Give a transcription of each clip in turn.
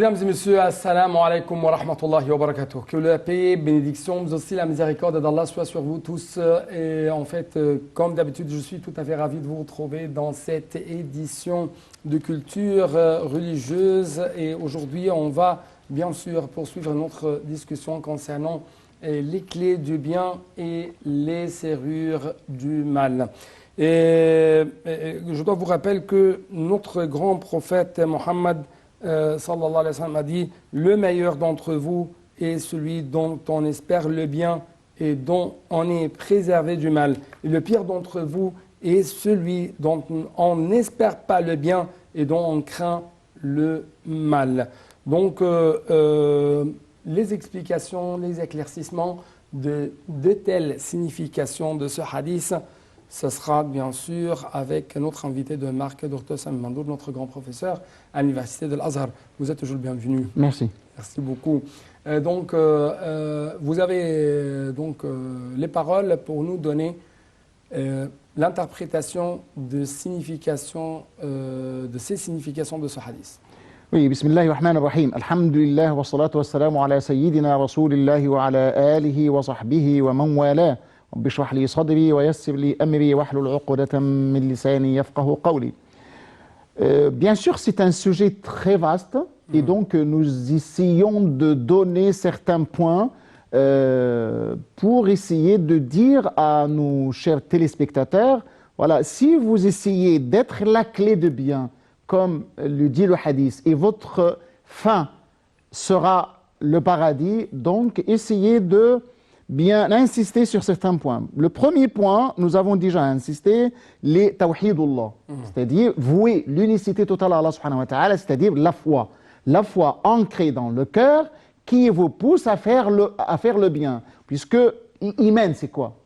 Mesdames et messieurs, assalamu alaikum wa rahmatullahi wa barakatuh. Que la paix, bénédiction, mais aussi la miséricorde d'Allah soit sur vous tous. Et en fait, comme d'habitude, je suis tout à fait ravi de vous retrouver dans cette édition de culture religieuse. Et aujourd'hui, on va bien sûr poursuivre notre discussion concernant les clés du bien et les serrures du mal. Et je dois vous rappeler que notre grand prophète Mohammed sallallahu alayhi wa sallam a dit: le meilleur d'entre vous est celui dont on espère le bien et dont on est préservé du mal. Et le pire d'entre vous est celui dont on n'espère pas le bien et dont on craint le mal. Donc, les explications, les éclaircissements de telles significations de ce hadith, ce sera bien sûr avec notre invité de marque, Dr Sami Mandour, notre grand professeur à l'université de l'Azhar. Vous êtes toujours le bienvenu. Merci. Merci beaucoup. Vous avez les paroles pour nous donner l'interprétation de signification, de ces significations de ce hadith. Oui, bismillahir rahmanir rahim. Alhamdulillah wa salatu wa salamu ala sayyidina rasulillahi wa ala alihi wa sahbihi wa man wala. رب اشرح لي صدري ويسر لي أمري واحلل عقدة من لساني يفقهوا قولي. Bien sûr, c'est un sujet très vaste et donc nous essayons de donner certains points pour essayer de dire à nos chers téléspectateurs, voilà, si vous essayez d'être la clé de bien, comme le dit le hadith, et votre fin sera le paradis, donc essayez de bien insister sur certains points. Le premier point, nous avons déjà insisté, les tawhidullah, c'est-à-dire vouer l'unicité totale à Allah subhanahu wa ta'ala, c'est-à-dire la foi ancrée dans le cœur qui vous pousse à faire le bien. Puisque l'iman, c'est quoi?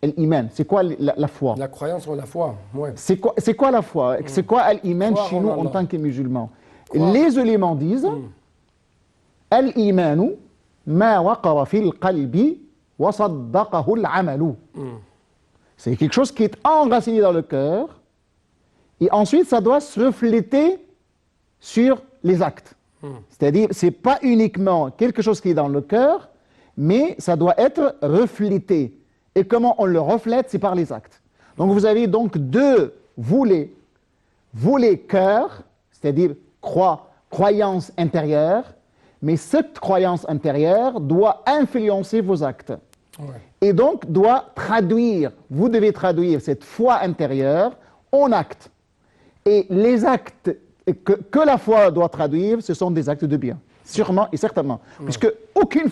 L'iman, c'est quoi la foi? La croyance ou la foi, ouais. C'est quoi la foi? C'est quoi l'iman chez nous en tant que musulmans? Les éléments disent l'imanu ma waqara fil qalbi wa saddaqahu al-amalu. C'est quelque chose qui est enraciné dans le cœur et ensuite ça doit se refléter sur les actes. C'est-à-dire, c'est pas uniquement quelque chose qui est dans le cœur, mais ça doit être reflété. Et comment on le reflète? C'est par les actes. Donc vous avez donc deux volets cœur, c'est-à-dire croyance intérieure, mais cette croyance intérieure doit influencer vos actes. Ouais. Et donc doit traduire, vous devez traduire cette foi intérieure en actes. Et les actes que la foi doit traduire, ce sont des actes de bien. Sûrement et certainement. Ouais. Puisque aucune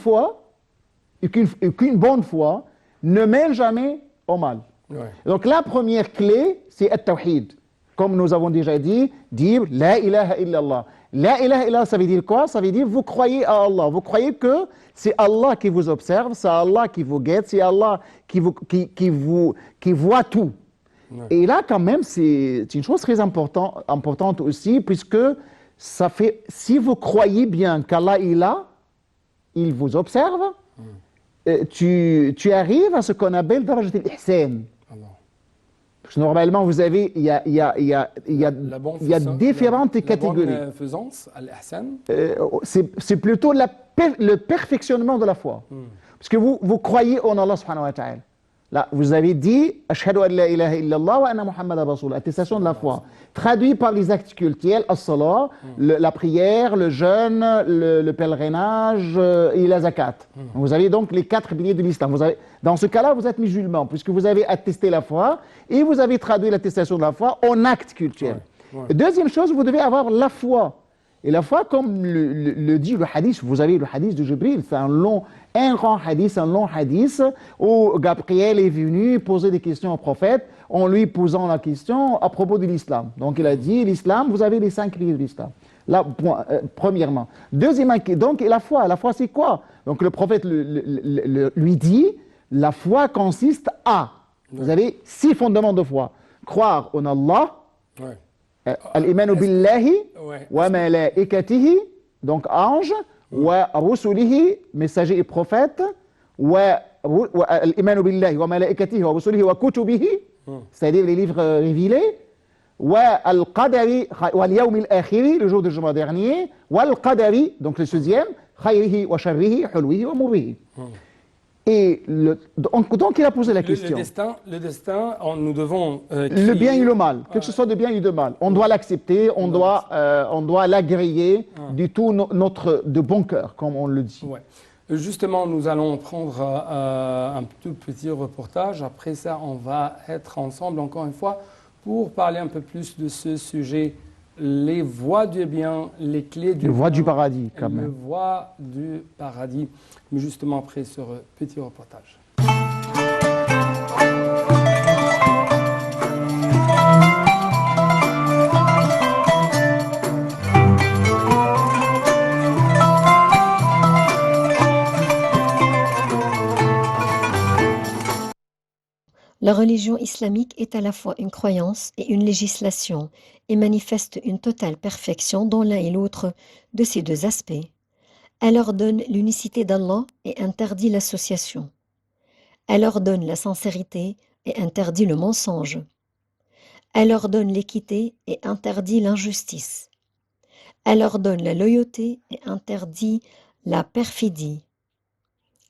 bonne foi ne mène jamais au mal. Ouais. Donc la première clé, c'est at-tawhid. Comme nous avons déjà dit, dire la ilaha illallah. La ilaha illallah, ça veut dire quoi? Ça veut dire vous croyez à Allah. Vous croyez que c'est Allah qui vous observe, c'est Allah qui vous guette, c'est Allah qui voit tout. Ouais. Et là, quand même, c'est une chose très importante aussi, puisque ça fait, si vous croyez bien qu'Allah est là, il vous observe, tu arrives à ce qu'on appelle darajat al-ihsan. Normalement, vous avez, il y a différentes catégories. La bienfaisance, al-ihsan. C'est plutôt le perfectionnement de la foi. Parce que vous croyez en Allah subhanahu wa ta'ala. Là, vous avez dit ashhadu an la ilaha illallah wa anna muhammadan rasulullah, attestation de la foi. Traduit par les actes cultuels, as-salat, la prière, le jeûne, le pèlerinage et la zakat. Vous avez donc les 4 piliers de l'islam. Dans ce cas-là, vous êtes musulman, puisque vous avez attesté la foi et vous avez traduit l'attestation de la foi en actes cultuels. Ouais. Deuxième chose, vous devez avoir la foi. Et la foi, comme le dit le hadith, vous avez le hadith de Jibril, c'est un long hadith où Gabriel est venu poser des questions au prophète en lui posant la question à propos de l'islam. Donc il a dit, l'islam, vous avez les 5 piliers de l'islam. Là, premièrement. Deuxièmement, donc la foi c'est quoi? Donc le prophète lui dit, la foi consiste à, vous avez 6 fondements de foi. Croire en Allah, al-imanu billahi wa malaikatihi, donc ange, wa rusulihi, messager et prophète, wa al-imanu billahi wa malaikatihi wa rusulihi wa kutubihi, c'est-à-dire les livres révélés, والقدر واليوم الآخر, le jour du jour dernier, والقدر, donc le 16e, خيره وشره حلوه ومره. Et donc il a posé la question. Le destin, nous devons le bien et le mal, quelque chose de bien et de mal. On doit l'accepter, on doit l'agréer du tout de bon cœur, comme on le dit. Ouais. Justement, nous allons prendre un tout petit reportage. Après ça, on va être ensemble encore une fois pour parler un peu plus de ce sujet, les voies du bien, les clés du bien, voies du paradis, quand même. Les voies du paradis. Mais justement après ce petit reportage. La religion islamique est à la fois une croyance et une législation et manifeste une totale perfection dans l'un et l'autre de ces deux aspects. Elle ordonne l'unicité d'Allah et interdit l'association. Elle ordonne la sincérité et interdit le mensonge. Elle ordonne l'équité et interdit l'injustice. Elle ordonne la loyauté et interdit la perfidie.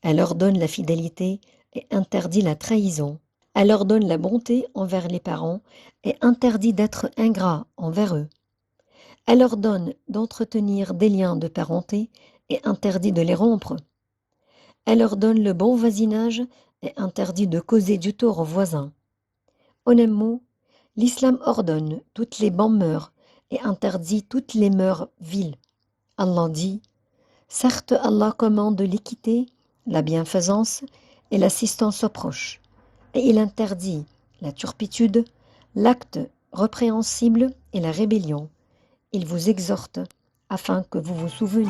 Elle ordonne la fidélité et interdit la trahison. Elle ordonne la bonté envers les parents et interdit d'être ingrat envers eux. Elle ordonne d'entretenir des liens de parenté et interdit de les rompre. Elle ordonne le bon voisinage et interdit de causer du tort aux voisins. En un mot, l'islam ordonne toutes les bonnes mœurs et interdit toutes les mœurs viles. Allah dit, certes Allah commande l'équité, la bienfaisance et l'assistance aux proches. Et il interdit la turpitude, l'acte répréhensible et la rébellion. Il vous exhorte afin que vous vous souveniez.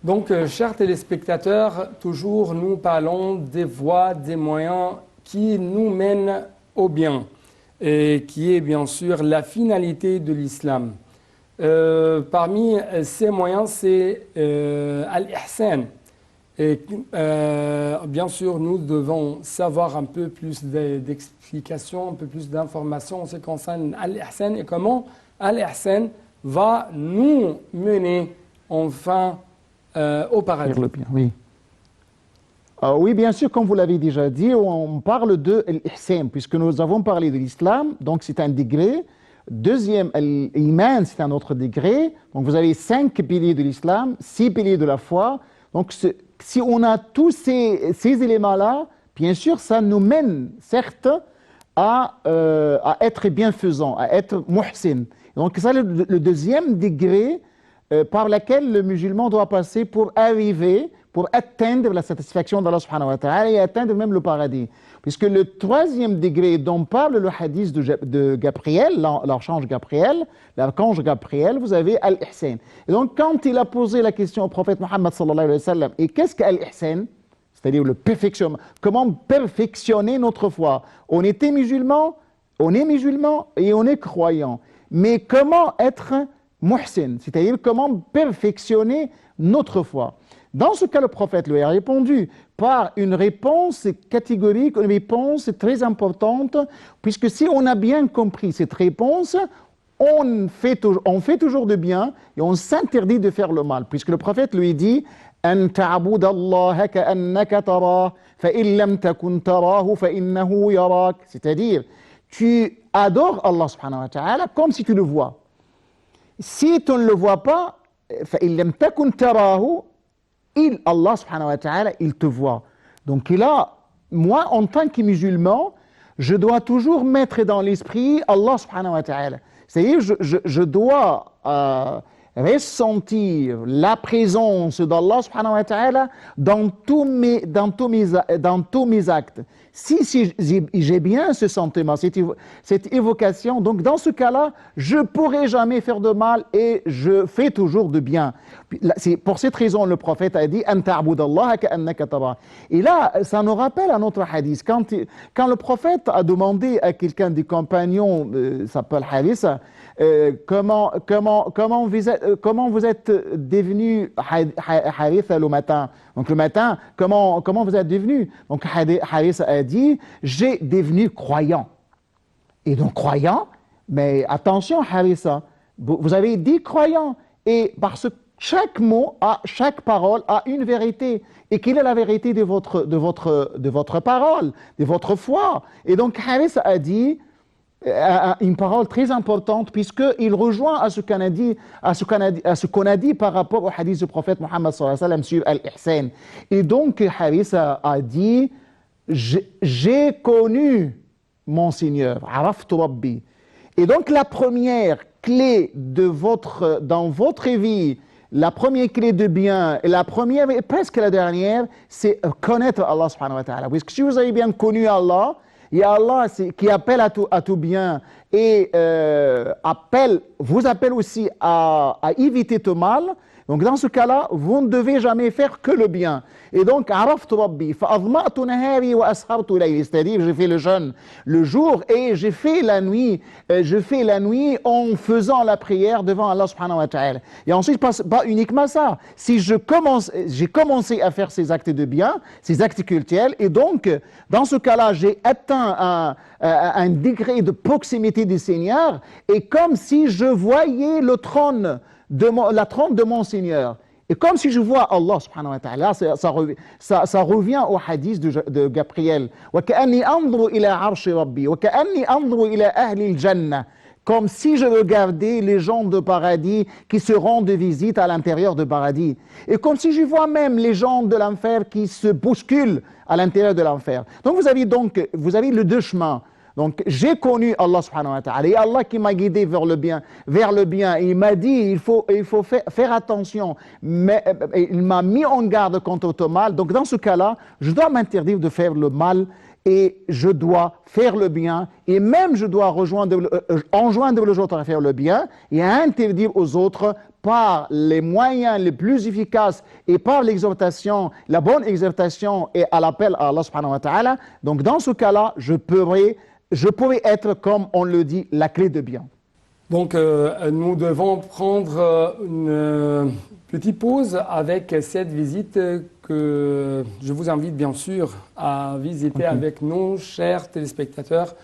Donc, chers téléspectateurs, toujours nous parlons des voies, des moyens qui nous mènent au bien et qui est bien sûr la finalité de l'islam. Parmi ces moyens, c'est al-ihsan. Et bien sûr, nous devons savoir un peu plus d'explications, un peu plus d'informations en ce qui concerne al-ihsan et comment al-ihsan va nous mener enfin au paradis. Vers le bien, oui. Oui, bien sûr, comme vous l'avez déjà dit, on parle de l'ihsan, puisque nous avons parlé de l'islam, donc c'est un degré. Deuxième, l'iman, c'est un autre degré. Donc vous avez 5 piliers de l'islam, 6 piliers de la foi. Donc si on a tous ces éléments-là, bien sûr, ça nous mène, certes, à être bienfaisant, à être muhsin. Donc c'est le deuxième degré par lequel le musulman doit passer pour arriver, pour atteindre la satisfaction d'Allah subhanahu wa ta'ala et atteindre même le paradis. Puisque le troisième degré dont parle le hadith de Gabriel, l'archange Gabriel, vous avez al-ihsan. Et donc quand il a posé la question au prophète Mohammed sallallahu alayhi wa sallam, et qu'est-ce qu'al-ihsan? C'est-à-dire le perfectionnement. Comment perfectionner notre foi? On était musulman, on est musulman et on est croyant. Mais comment être muhsin? C'est-à-dire comment perfectionner notre foi? Dans ce cas, le prophète lui a répondu par une réponse catégorique, une réponse très importante, puisque si on a bien compris cette réponse, on fait toujours de bien et on s'interdit de faire le mal, puisque le prophète lui dit أن تعبد الله كأنك تراه فإن لم تكن تراه فإنه يراك. C'est-à-dire, tu adores Allah subhanahu wa ta'ala comme si tu le vois. Si tu ne le vois pas, فإن لم تكن تراه, Allah subhanahu wa ta'ala, il te voit. Donc là, moi, en tant que musulman, je dois toujours mettre dans l'esprit Allah subhanahu wa ta'ala. C'est-à-dire, je dois ressentir la présence d'Allah subhanahu wa ta'ala dans tous mes actes. Si j'ai bien ce sentiment, cette évocation, donc dans ce cas-là, je ne pourrai jamais faire de mal et je fais toujours de bien. C'est pour cette raison le prophète a dit An ta'budallaha ka'annaka tara. Et là, ça nous rappelle un autre hadith. Quand le prophète a demandé à quelqu'un des compagnons, s'appelle Harissa, comment vous êtes devenu Haritha le matin? Donc le matin, comment vous êtes devenu? Donc Harissa a dit, j'ai devenu croyant. Et donc croyant, mais attention Harissa, vous avez dit croyant, et parce que chaque mot, chaque parole a une vérité. Et quelle est la vérité de votre parole, de votre foi? Et donc Harissa a dit une parole très importante, puisqu'il rejoint à ce qu'on a dit par rapport au hadith du prophète Mohammed sallallahu alayhi wa sallam sur Al-Ihsan. Et donc Harissa a dit, j'ai connu mon Seigneur, Araftu Rabbi. Et donc la première clé dans votre vie, la première clé de bien, et la première et presque la dernière, c'est connaître Allah subhanahu wa ta'ala. Puisque si vous avez bien connu Allah, il y a Allah qui appelle à tout bien et vous appelle aussi à éviter tout mal. Donc dans ce cas-là, vous ne devez jamais faire que le bien. Et donc, araftu rabbi, fa'adma'tu nahari wa ashartu layli, c'est-à-dire j'ai fait le jeûne le jour et j'ai fait la nuit en faisant la prière devant Allah subhanahu wa ta'ala. Et ensuite, pas uniquement ça. Si j'ai commencé à faire ces actes de bien, ces actes cultuels, et donc, dans ce cas-là, j'ai atteint un degré de proximité du Seigneur, et comme si je voyais la trône de mon Seigneur. Et comme si je vois Allah subhanahu wa ta'ala, ça revient au hadith de Gabriel. وَكَأَنِّي أَنْظُرُ إِلَىٰ عَرْشِ رَبِّي وَكَأَنِّي أَنْظُرُ إِلَىٰ أَهْلِ الْجَنَّةِ. Comme si je regardais les gens de paradis qui se rendent visite à l'intérieur du paradis. Et comme si je vois même les gens de l'enfer qui se bousculent à l'intérieur de l'enfer. Donc vous avez les deux chemins. Donc j'ai connu Allah subhanahu wa ta'ala, et Allah qui m'a guidé vers le bien, il m'a dit il faut faire attention, mais il m'a mis en garde contre le mal. Donc dans ce cas-là, je dois m'interdire de faire le mal et je dois faire le bien, et même je dois enjoindre les autres à faire le bien et à interdire aux autres par les moyens les plus efficaces et par l'exhortation, la bonne exhortation et à l'appel à Allah subhanahu wa ta'ala. Donc dans ce cas-là, je pourrais être, comme on le dit, la clé de bien. Donc, nous devons prendre une petite pause avec cette visite que je vous invite bien sûr à visiter avec nos chers téléspectateurs,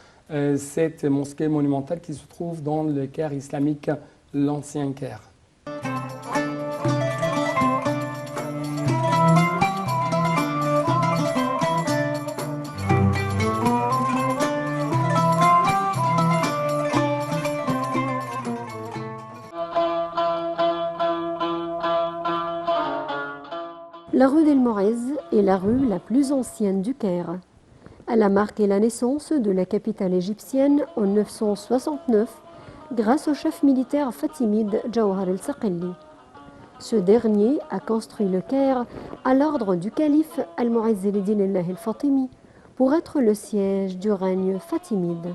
cette mosquée monumentale qui se trouve dans le Caire islamique, l'ancien Caire. La rue d'El Morez est la rue la plus ancienne du Caire. Elle a marqué la naissance de la capitale égyptienne en 969 grâce au chef militaire fatimide Jawhar el-Saqili. Ce dernier a construit le Caire à l'ordre du calife Al-Mu'izz el-Din el-Fatimi pour être le siège du règne fatimide.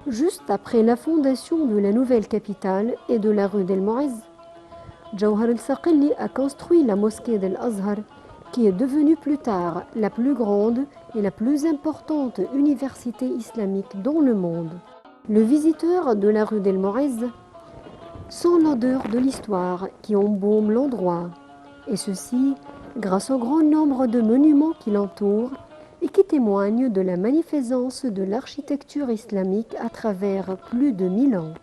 Juste après la fondation de la nouvelle capitale et de la rue d'El Morez, Jawhar el-Saqili a construit la mosquée d'Al-Azhar, qui est devenue plus tard la plus grande et la plus importante université islamique dans le monde. Le visiteur de la rue d'El Morez sent l'odeur de l'histoire qui embaume l'endroit, et ceci grâce au grand nombre de monuments qui l'entourent et qui témoignent de la magnificence de l'architecture islamique à travers plus de 1000 ans.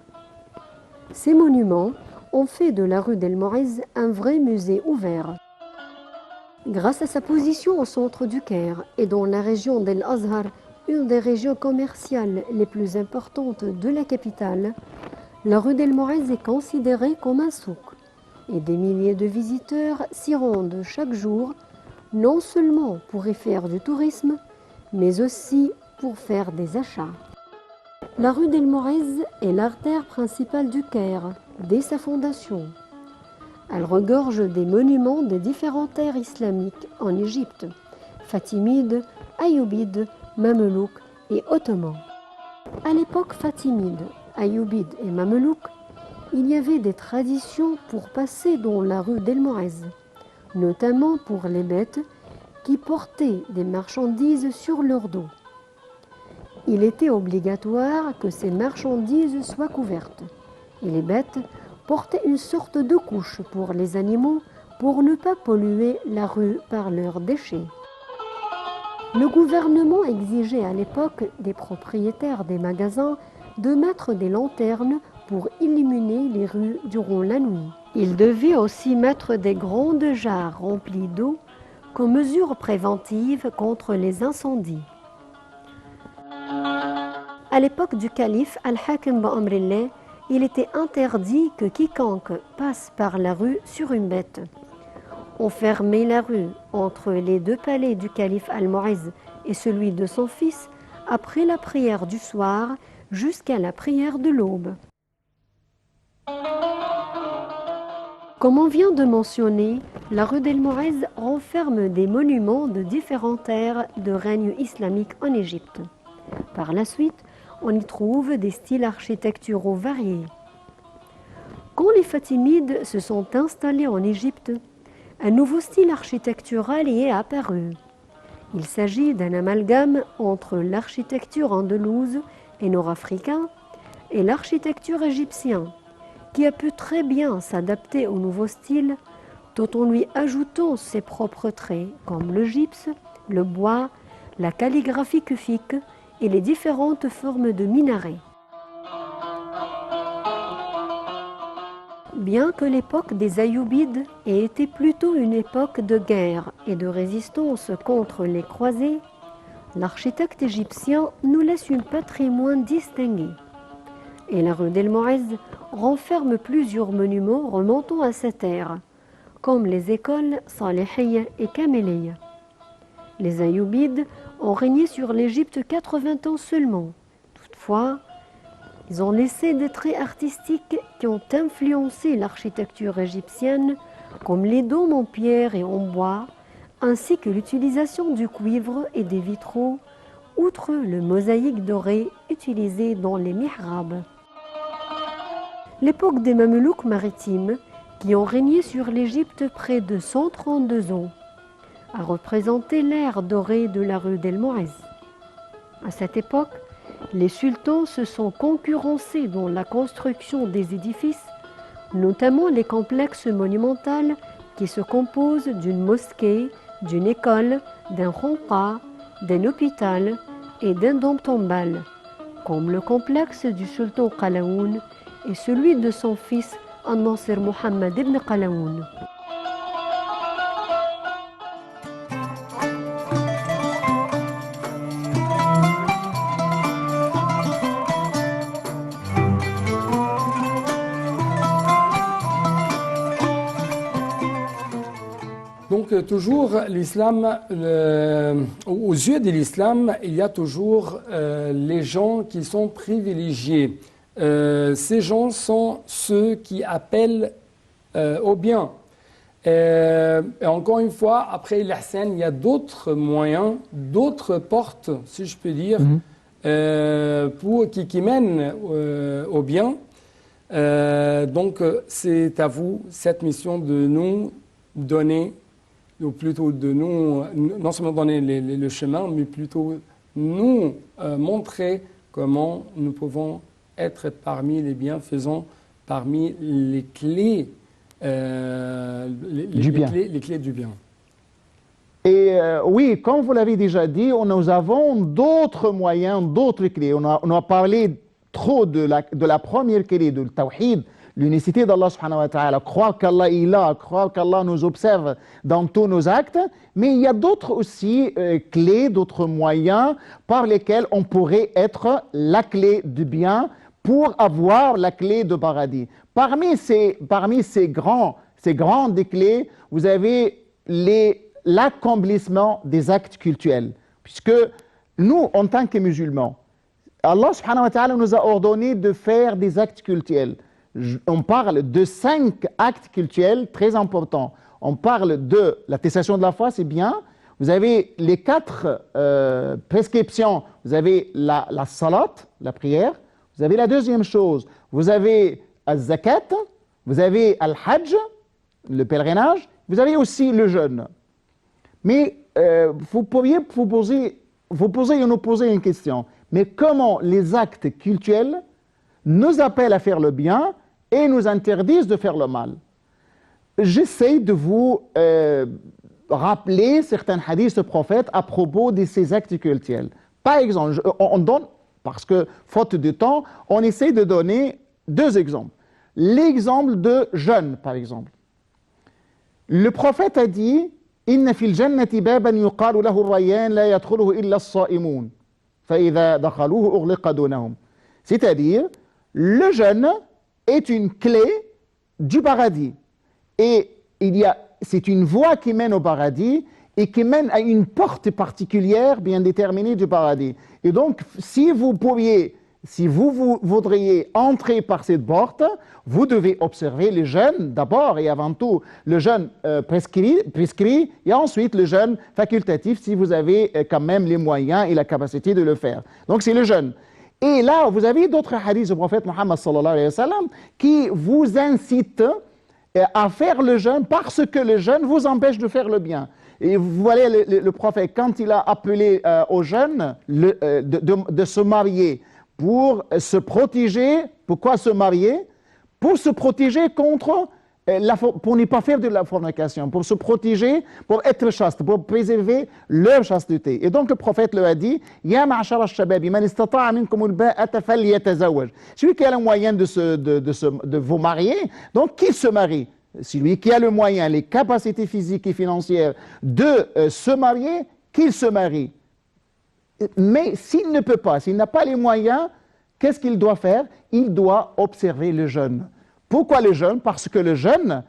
Ces monuments ont fait de la rue d'El Morez un vrai musée ouvert. Grâce à sa position au centre du Caire et dans la région d'El Azhar, une des régions commerciales les plus importantes de la capitale, la rue d'El Morez est considérée comme un souk et des milliers de visiteurs s'y rendent chaque jour, non seulement pour y faire du tourisme, mais aussi pour faire des achats. La rue d'El Mourez est l'artère principale du Caire dès sa fondation. Elle regorge des monuments des différentes ères islamiques en Égypte, fatimides, ayyoubides, mamelouks et ottomans. À l'époque fatimide, ayyoubides et mamelouks, il y avait des traditions pour passer dans la rue d'El Mourez, notamment pour les bêtes qui portaient des marchandises sur leur dos. Il était obligatoire que ces marchandises soient couvertes et les bêtes portaient une sorte de couche pour les animaux pour ne pas polluer la rue par leurs déchets. Le gouvernement exigeait à l'époque des propriétaires des magasins de mettre des lanternes pour illuminer les rues durant la nuit. Ils devaient aussi mettre des grandes jarres remplies d'eau comme mesure préventive contre les incendies. À l'époque du calife Al-Hakim Ba'amrillah, il était interdit que quiconque passe par la rue sur une bête. On fermait la rue entre les deux palais du calife Al-Mu'izz et celui de son fils après la prière du soir jusqu'à la prière de l'aube. Comme on vient de mentionner, la rue d'El Mourez renferme des monuments de différentes ères de règne islamique en Égypte. Par la suite, on y trouve des styles architecturaux variés. Quand les Fatimides se sont installés en Égypte, un nouveau style architectural y est apparu. Il s'agit d'un amalgame entre l'architecture andalouse et nord-africain et l'architecture égyptienne, qui a pu très bien s'adapter au nouveau style, tout en lui ajoutant ses propres traits comme le gypse, le bois, la calligraphie kufique et les différentes formes de minarets. Bien que l'époque des Ayyoubides ait été plutôt une époque de guerre et de résistance contre les croisés, l'architecte égyptien nous laisse un patrimoine distingué. Et la rue d'El Mourez renferme plusieurs monuments remontant à cette ère, comme les écoles Salihiyya et Kaméliyya. Les Ayyoubides ont régné sur l'Égypte 80 ans seulement. Toutefois, ils ont laissé des traits artistiques qui ont influencé l'architecture égyptienne, comme les dômes en pierre et en bois, ainsi que l'utilisation du cuivre et des vitraux, outre le mosaïque doré utilisé dans les mihrabs. L'époque des Mamelouks maritimes, qui ont régné sur l'Égypte près de 132 ans, a représenté l'ère dorée de la rue d'El Mourez. À cette époque, les sultans se sont concurrencés dans la construction des édifices, notamment les complexes monumentaux qui se composent d'une mosquée, d'une école, d'un khanqa, d'un hôpital et d'un dôme tombal, comme le complexe du sultan Qalaoun et celui de son fils An-Nasir Mohammed ibn Qalaoun. Donc toujours l'islam, aux yeux de l'islam, il y a toujours les gens qui sont privilégiés. Ces gens sont ceux qui appellent au bien. Et encore une fois, après l'ihsan, il y a d'autres moyens, d'autres portes, si je peux dire, qui mènent au bien. Donc c'est à vous cette mission de nous donner, ou plutôt de nous, non seulement donner le chemin, mais plutôt nous montrer comment nous pouvons être parmi les bienfaisants, parmi les clés, les clés du bien. Et oui, comme vous l'avez déjà dit, nous avons d'autres moyens, d'autres clés. On a parlé trop de la première clé, de tawhid, l'unicité d'Allah subhanahu wa ta'ala, croire qu'Allah est là, croire qu'Allah nous observe dans tous nos actes, mais il y a d'autres aussi clés, d'autres moyens par lesquels on pourrait être la clé du bien pour avoir la clé de paradis. Parmi ces grandes clés, vous avez l'accomplissement des actes cultuels, puisque nous, en tant que musulmans, Allah subhanahu wa ta'ala nous a ordonné de faire des actes cultuels. On parle de 5 actes cultuels très importants. On parle de l'attestation de la foi, c'est bien. Vous avez les 4 prescriptions. Vous avez la salat, la prière. Vous avez la deuxième chose. Vous avez al-zakat. Vous avez al-hajj, le pèlerinage. Vous avez aussi le jeûne. Mais vous pourriez vous poser et nous poser une question. Mais comment les actes cultuels nous appellent à faire le bien et nous interdisent de faire le mal? J'essaie de vous rappeler certains hadiths de prophètes à propos de ces actes cultuels. Par exemple, on donne, parce que faute de temps, on essaie de donner 2 exemples. L'exemple de jeûne, par exemple. Le prophète a dit « Inna fil jannati baban yuqalu lahu ar-rayyan la yadkhuluhu illa as-sa'imun fa idha dakhaluhu ughliqa dunahum » C'est-à-dire, le jeûne est une clé du paradis. Et c'est une voie qui mène au paradis et qui mène à une porte particulière bien déterminée du paradis. Et donc, si vous voudriez entrer par cette porte, vous devez observer le jeûne d'abord et avant tout, le jeûne prescrit et ensuite le jeûne facultatif si vous avez quand même les moyens et la capacité de le faire. Donc c'est le jeûne. Et là, vous avez d'autres hadiths du prophète Mohammed sallallahu alayhi wa sallam qui vous incitent à faire le jeûne parce que le jeûne vous empêche de faire le bien. Et vous voyez, le prophète, quand il a appelé aux jeunes de se marier pour se protéger, pourquoi se marier? Pour se protéger contre, pour ne pas faire de la fornication, pour se protéger, pour être chaste, pour préserver leur chasteté. Et donc le prophète leur a dit, Ya ma'ashara al-shababi, man istata'a minkum al-ba'ata falyatazawwaj. Celui qui a le moyen de vous marier, donc qu'il se marie. Celui qui a le moyen, les capacités physiques et financières de se marier, qu'il se marie. Mais s'il ne peut pas, s'il n'a pas les moyens, qu'est-ce qu'il doit faire? Il doit observer le jeûne. Pourquoi le jeûne? Parce que le jeûne,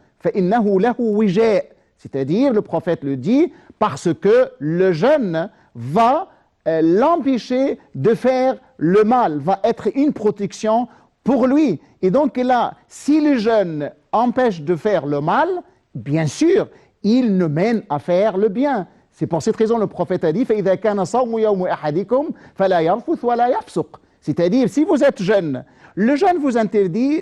c'est-à-dire, le prophète le dit, parce que le jeûne va l'empêcher de faire le mal, va être une protection pour lui. Et donc là, si le jeûne empêche de faire le mal, bien sûr, il nous mène à faire le bien. C'est pour cette raison le prophète a dit فَإِذَا كَانَ صَوْمُ يَوْمِ أَحَدِكُمْ فَلَا يَرْفُثْ وَلَا يَفْسُقْ. C'est-à-dire, si vous êtes jeune, le jeûne vous interdit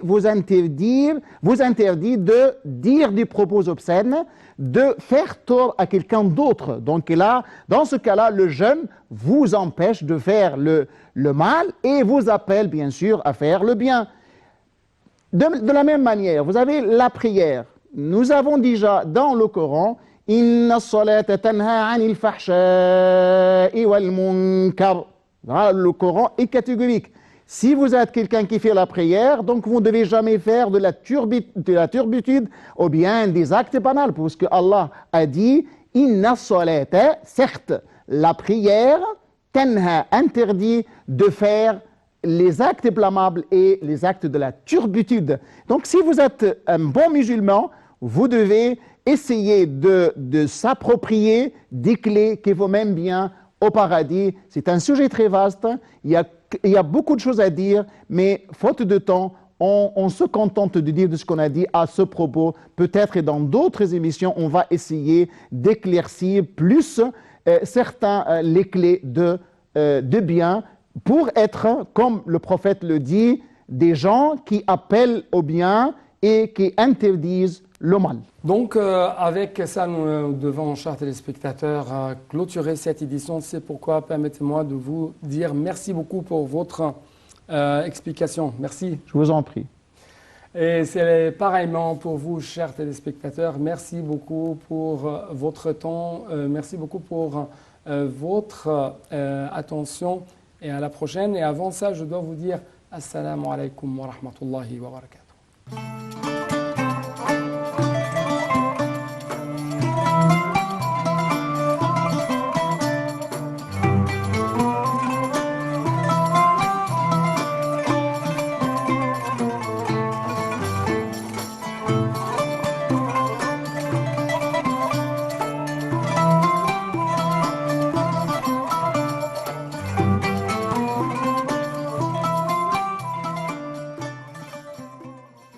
de dire des propos obscènes, de faire tort à quelqu'un d'autre. Donc là, dans ce cas-là, le jeûne vous empêche de faire le mal et vous appelle bien sûr à faire le bien. De la même manière, vous avez la prière. Nous avons déjà dans le Coran Inna as-salata tanha 'anil fahsha'i wal munkar. Le Coran est catégorique. Si vous êtes quelqu'un qui fait la prière, donc vous ne devez jamais faire de la turbitude ou bien des actes banals, parce que Allah a dit Inna as-salata, certes, la prière tanha, interdit de faire les actes blâmables et les actes de la turbitude. Donc si vous êtes un bon musulman, vous devez essayer de s'approprier des clés qui vous mènent bien au paradis. C'est un sujet très vaste, il y a beaucoup de choses à dire, mais faute de temps, on se contente de dire de ce qu'on a dit à ce propos. Peut-être dans d'autres émissions, on va essayer d'éclaircir plus les clés de bien, pour être, comme le prophète le dit, des gens qui appellent au bien et qui interdisent le mal. Donc, avec ça, nous devons, chers téléspectateurs, clôturer cette édition. C'est pourquoi, permettez-moi de vous dire merci beaucoup pour votre explication. Merci. Je vous en prie. Et c'est pareillement pour vous, chers téléspectateurs. Merci beaucoup pour votre temps. Merci beaucoup pour votre attention. Et à la prochaine. Et avant ça, je dois vous dire Assalamu alaikum wa rahmatullahi wa barakatuh.